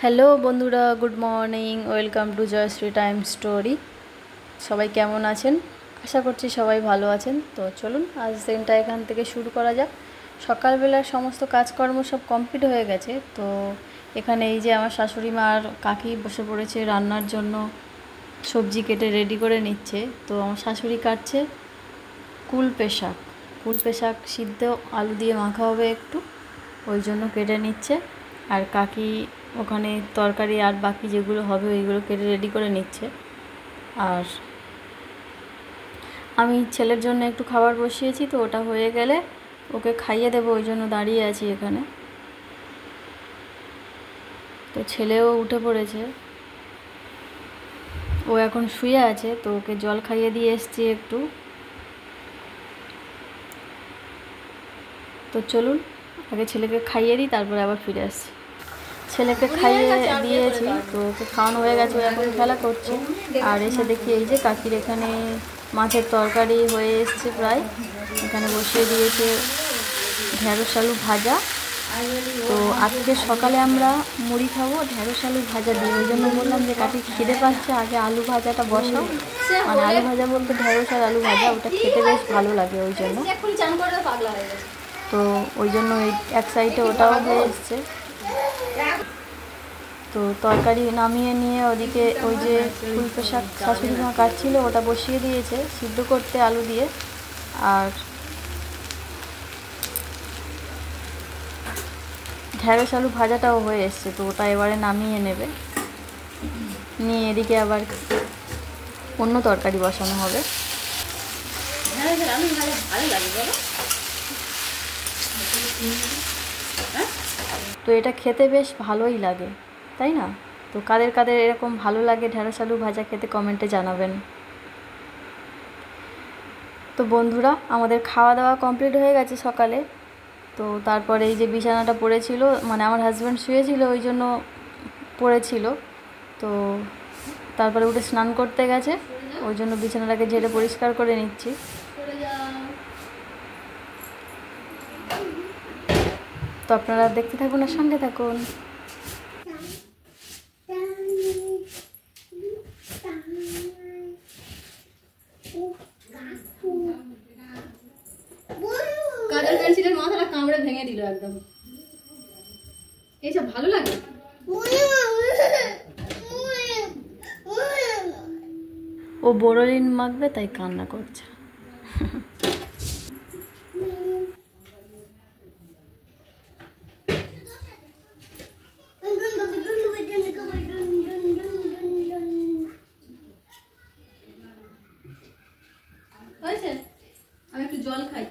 Hello বন্ধুরা, good morning. Welcome to Jayashree time story. সবাই কেমন আছেন? আশা করছি সবাই ভালো আছেন। তো চলুন আজ দিনটা এখান থেকে শুরু করা যাক। সকালবেলার সমস্ত কাজকর্ম সব কমপ্লিট হয়ে গেছে। তো এখানে এই যে আমার শাশুড়ি মা আর কাকি বসে পড়েছে রান্নার জন্য, সবজি কেটে রেডি করে নিচ্ছে। তো আমার শাশুড়ি কাটছে কুলপে শাক। কুলপে শাক সিদ্ধ আলু দিয়ে মাখা হবে একটু, ওই জন্য কেটে নিচ্ছে। আর কাকি ওখানে তরকারি আর বাকি যেগুলো হবে ওইগুলো কেটে রেডি করে নিচ্ছে। আর আমি ছেলের জন্য একটু খাবার বসিয়েছি, তো ওটা হয়ে গেলে ওকে খাইয়ে দেবো, ওই জন্য দাঁড়িয়ে আছি এখানে। তো ছেলেও উঠে পড়েছে, ও এখন শুয়ে আছে। তো ওকে জল খাইয়ে দিয়ে এসছি একটু। তো চলুন আগে ছেলেকে খাইয়ে দিই, তারপরে আবার ফিরে আসছি। ছেলেকে খাইয়ে দিয়েছি, তো ওকে খাওয়ানো হয়ে গেছে, ও এখন খেলা করছে। আর এসে দেখি এই যে কাকির এখানে মাছের তরকারি হয়ে এসছে প্রায়। এখানে বসিয়ে দিয়েছে ঢেঁড়স আলু ভাজা। তো আজকে সকালে আমরা মুড়ি খাবো ঢেঁড়স আলু ভাজা দিয়ে, ওই জন্য বললাম যে কাকি খিদে পাচ্ছে, আগে আলু ভাজাটা বসাও। মানে আলু ভাজা বলতে ঢেঁড়স আর আলু ভাজা, ওটা খেতে বেশ ভালো লাগে ওই জন্য। তো ওই জন্য এই এক সাইডে ওটাও হয়ে এসছে। তো তরকারি নামিয়ে নিয়ে ওদিকে ওই যে কুলপে শাক শাশুড়ি মা কাটছিল, ওটা বসিয়ে দিয়েছে সিদ্ধ করতে আলু দিয়ে। আর ঢেঁড়স আলু ভাজাটাও হয়ে এসছে, তো ওটা এবারে নামিয়ে নেবে। নিয়ে এদিকে আবার অন্য তরকারি বসানো হবে। তো এটা খেতে বেশ ভালোই লাগে, তাই না? তো কাদের কাদের এরকম ভালো লাগে ঢেঁড়স আলু ভাজা খেতে, কমেন্টে জানাবেন। তো বন্ধুরা, আমাদের খাওয়া দাওয়া কমপ্লিট হয়ে গেছে সকালে। তো তারপরে এই যে বিছানাটা পড়েছিল, মানে আমার হাজব্যান্ড শুয়েছিল ওই জন্য পড়েছিল। তো তারপরে উঠে স্নান করতে গেছে, ওই জন্য বিছানাটাকে ঝেড়ে পরিষ্কার করে নিচ্ছি। তো আপনারা দেখতে থাকুন আর সঙ্গে থাকুন। কাজল পেন্সিলের মাথাটা কামড়ে ভেঙে দিল একদম। এইসব ভালো লাগে? ও বোরোলিন মাখবে তাই কান্না করছে। হয়েছে? আমি একটু জল খাই।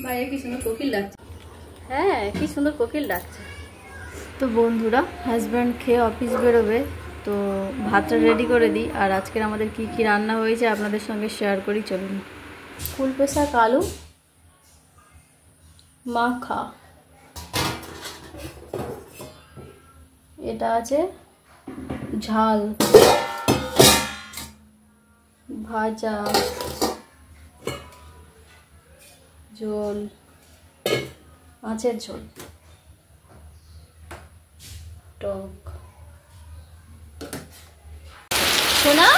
বাইরে কি সুন্দর কোকিল ডাকছে। হ্যাঁ, কি সুন্দর কোকিল ডাকছে। তো বন্ধুরা, হাজব্যান্ড খেয়ে অফিস বেরোবে, তো ভাতটা রেডি করে দিই। আর আজকের আমাদের কি কি রান্না হয়েছে আপনাদের সঙ্গে শেয়ার করি, চলুন। কুলপে শাক আলু মাখা, এটা আছে ঝাল ভাজা, ঝোল, মাছের ঝোল, টক। সোনা,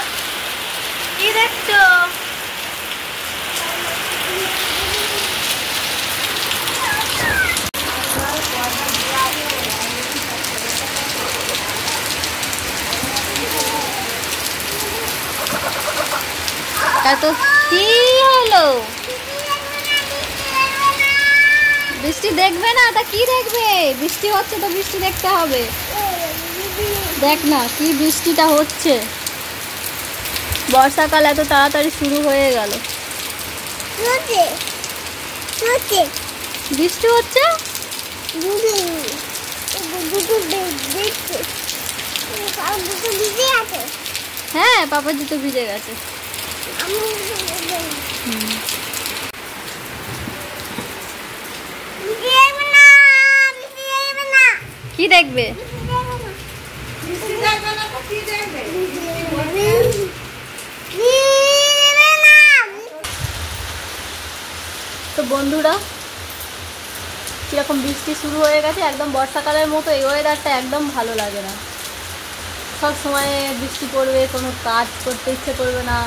কি দেখছো? এত কি হলো? বৃষ্টি দেখবে না? তা কি দেখবে? বৃষ্টি হচ্ছে তো বৃষ্টি দেখতে হবে। দেখ না কি বৃষ্টিটা হচ্ছে। বর্ষাকাল এত তাড়াতাড়ি শুরু হয়ে গেল। বৃষ্টি হচ্ছে। হ্যাঁ, পাপা জুতো ভিজে গেছে। কি দেখবে? তো বন্ধুরা, কীরকম বৃষ্টি শুরু হয়ে গেছে, একদম বর্ষাকালের মতো এই ওয়েদারটা একদম ভালো লাগে না। সব সময় বৃষ্টি পড়বে, কোনো কাজ করতে ইচ্ছে করবে না,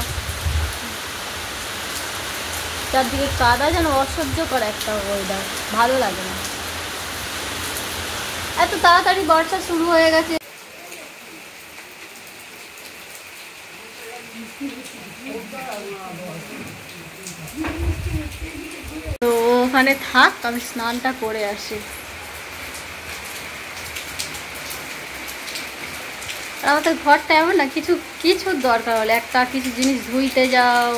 চারদিকে কাদা, যেন অসহ্যকর একটা ওয়েদার, ভালো লাগে না। এত তাড়াতাড়ি বর্ষা শুরু হয়ে গেছে। তো ওখানে থাক, আমি স্নানটা করে আসি। আর আমাদের ঘরটা এমন না, কিছুর দরকার হলে একটা কিছু জিনিস ধুইতে যাও,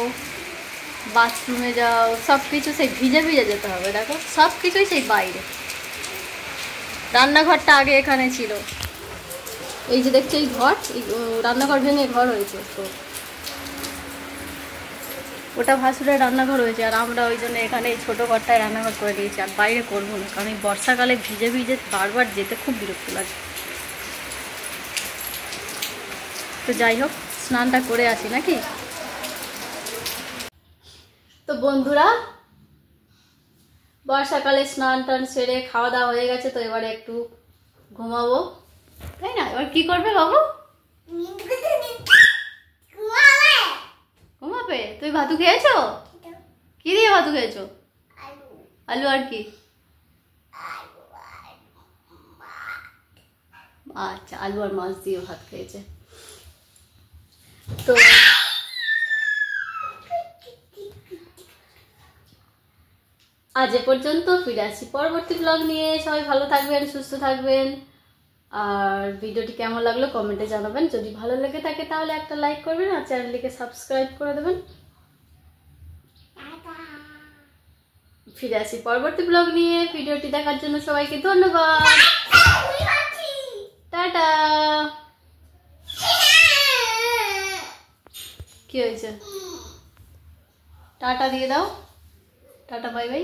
বাথরুমে যাও, সব কিছু সেই ভিজে ভিজে যেতে হবে। দেখো সব কিছুই সেই বাইরে। রান্নাঘরটা আগে এখানে ছিল, এই যে দেখছো এই ঘর, এই রান্নাঘর ভেঙে ঘর হয়েছে, তো ওটা ভাসুরের রান্নাঘর হয়েছে। আর আমরা ওই জন্য এখানে এই ছোটো ঘরটায় রান্নাঘর করে দিয়েছি, আর বাইরে করবো না, কারণ এই বর্ষাকালে ভিজে ভিজে বারবার যেতে খুব বিরক্ত লাগে। তো যাই হোক, স্নানটা করে আসি নাকি। তো বন্ধুরা, বর্ষাকালে স্নান টান সেরে খাওয়া দাওয়া হয়ে গেছে, তো এবারে একটু ঘুমাবো, তাই না? এবার কি করবে বাবু? ঘুমাবে? তুই ভাতু খেয়েছো? কি দিয়ে ভাতু খেয়েছো? আলু আর কি? আচ্ছা, আলু আর মাছ দিয়ে ভাত খেয়েছে। তো আজ এ পর্যন্ত, ফিরে আসি পরবর্তী ব্লগ নিয়ে। সবাই ভালো থাকবেন, সুস্থ থাকবেন। আর ভিডিওটি কেমন লাগলো কমেন্টে জানাবেন। যদি ভালো লেগে থাকে তাহলে একটা লাইক করবেন, আর চ্যানেলটিকে সাবস্ক্রাইব করে দেবেন। ফিরে আসি পরবর্তী ব্লগ নিয়ে। ভিডিওটি দেখার জন্য সবাইকে ধন্যবাদ। টাটা। কি হয়েছে? টাটা দিয়ে দাও। Tata, bye bye.